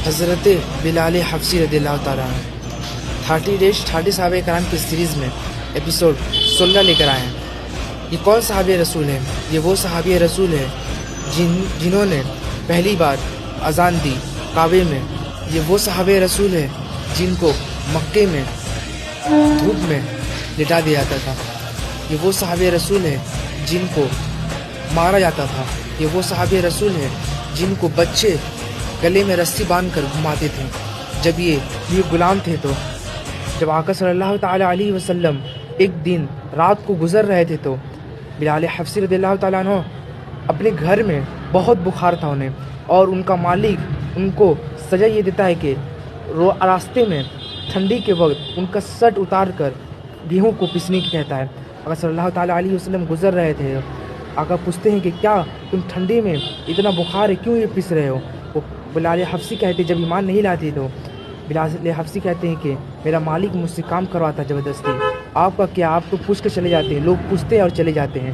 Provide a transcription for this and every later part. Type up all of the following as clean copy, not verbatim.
حضرت بلال حبشی رضی اللہ تعالیٰ عنہ 30 صحابہ کرام کی سیریز میں ایپیسوڈ 16 لے کر آئے ہیں۔ یہ کون صحابی رسول ہیں؟ یہ وہ صحابی رسول ہے جنہوں نے پہلی بار اذان دی کعبے میں۔ یہ وہ صحابی رسول ہے جن کو مکے میں دھوپ میں لٹا دیا جاتا تھا۔ یہ وہ صحابی رسول ہے جن کو مارا جاتا تھا۔ یہ وہ صحابی رسول ہے جن کو بچے گلے میں رسی باندھ کر گھماتے تھے جب یہ غلام تھے۔ تو جب آقا صلی اللہ تعالیٰ علیہ وسلم ایک دن رات کو گزر رہے تھے تو بلال حبشی رضی اللہ تعالیٰ عنہ اپنے گھر میں بہت بخار تھا انہیں، اور ان کا مالک ان کو سزا یہ دیتا ہے کہ راستے میں ٹھنڈی کے وقت ان کا سٹ اتار کر گیہوں کو پیسنے کی کہتا ہے۔ آقا صلی اللہ تعالیٰ علیہ وسلم گزر رہے تھے۔ آقا پوچھتے ہیں کہ کیا تم ٹھنڈی میں اتنا بخار ہے، کیوں یہ پیس رہے ہو؟ وہ بلال حبشی کہتے جب ایمان نہیں لاتے تو بلال حبشی کہتے ہیں کہ میرا مالک مجھ سے کام کرواتا زبردستی، آپ کا کیا، آپ تو پوچھ کے چلے جاتے ہیں، لوگ پوچھتے ہیں اور چلے جاتے ہیں۔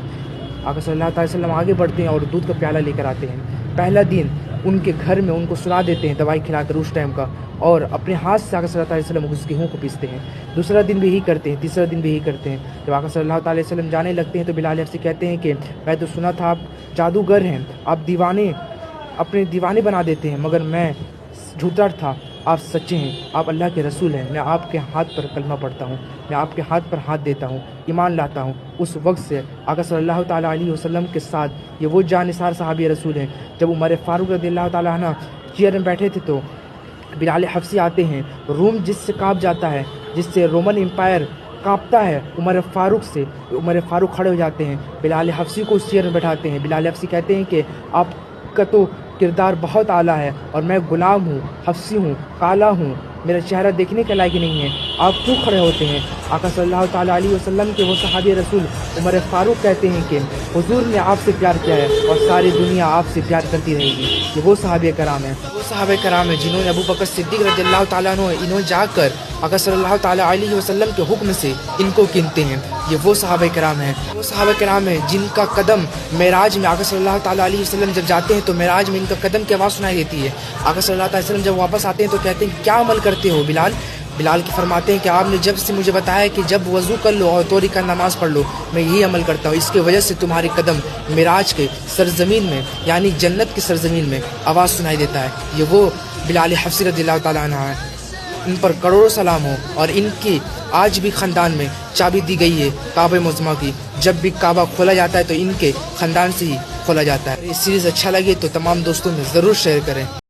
آقا صلی اللہ علیہ وسلم آگے بڑھتے ہیں اور دودھ کا پیالہ لے کر آتے ہیں۔ پہلا دن ان کے گھر میں ان کو سلا دیتے ہیں دوائی کھلا کر اس ٹائم کا، اور اپنے ہاتھ سے آقا صلی اللہ علیہ وسلم اس گیہوں کو پیستے ہیں۔ دوسرا دن بھی یہی کرتے ہیں، تیسرا دن بھی یہی کرتے ہیں۔ جب آقا صلی اللہ علیہ وسلم جانے لگتے ہیں تو بلال حبشی کہتے ہیں کہ میں تو سنا تھا آپ جادوگر ہیں، آپ اپنے دیوانے بنا دیتے ہیں، مگر میں جھوٹا تھا، آپ سچے ہیں، آپ اللہ کے رسول ہیں۔ میں آپ کے ہاتھ پر کلمہ پڑھتا ہوں، میں آپ کے ہاتھ پر ہاتھ دیتا ہوں، ایمان لاتا ہوں۔ اس وقت سے آقا صلی اللہ تعالیٰ علیہ وسلم کے ساتھ یہ وہ جانثار صحابی رسول ہیں۔ جب عمر فاروق رضی اللہ تعالیٰ عنہ چیئر میں بیٹھے تھے تو بلال حبشی آتے ہیں۔ روم جس سے کانپ جاتا ہے، جس سے رومن امپائر کانپتا ہے، عمر فاروق کھڑے ہو جاتے ہیں، بلال حبشی کو اس چیئر میں بیٹھاتے ہیں۔ بلال حبشی کہتے ہیں کہ آپ کا تو کردار بہت اعلیٰ ہے، اور میں غلام ہوں، حبشی ہوں، کالا ہوں، میرا چہرہ دیکھنے کے لائق نہیں ہے، آپ کیوں کھڑے ہوتے ہیں؟ آقا صلی اللہ تعالیٰ علیہ وسلم کے وہ صحابی رسول عمر فاروق کہتے ہیں کہ حضور نے آپ سے پیار کیا ہے اور ساری دنیا آپ سے پیار کرتی رہے گی۔ یہ وہ صحابہ کرام ہیں، وہ صحابہ کرام ہیں جنہوں نے ابو بکر صدیق رضی اللہ تعالیٰ عنہ انہوں جا کر آقا صلی اللہ تعالیٰ علیہ وسلم کے حکم سے ان کو گنتے ہیں۔ یہ وہ صحابہ کرام ہیں، وہ صحابہ کرام ہیں جن کا قدم معراج میں آقا صلی اللہ تعالیٰ علیہ وسلم جب جاتے ہیں تو معراج میں ان کا قدم کی آواز سنائی دیتی ہے۔ آقا صلی اللہ علیہ وسلم جب واپس آتے ہیں تو کہتے ہیں کیا عمل کرتے ہو بلال کی فرماتے ہیں کہ آپ نے جب سے مجھے بتایا کہ جب وضو کر لو اور توری کا نماز پڑھ لو، میں یہی عمل کرتا ہوں، اس کی وجہ سے تمہارے قدم معراج کے سرزمین میں یعنی جنت کی سرزمین میں آواز سنائی دیتا ہے۔ یہ وہ بلال حبشی رضی اللہ تعالیٰ عنہ ہیں، ان پر کروڑوں سلام ہو، اور ان کی آج بھی خاندان میں چابی دی گئی ہے کعبہ معظمہ کی۔ جب بھی کعبہ کھولا جاتا ہے تو ان کے خاندان سے ہی کھولا جاتا ہے۔ یہ سیریز اچھا لگے تو تمام دوستوں میں ضرور شیئر کریں۔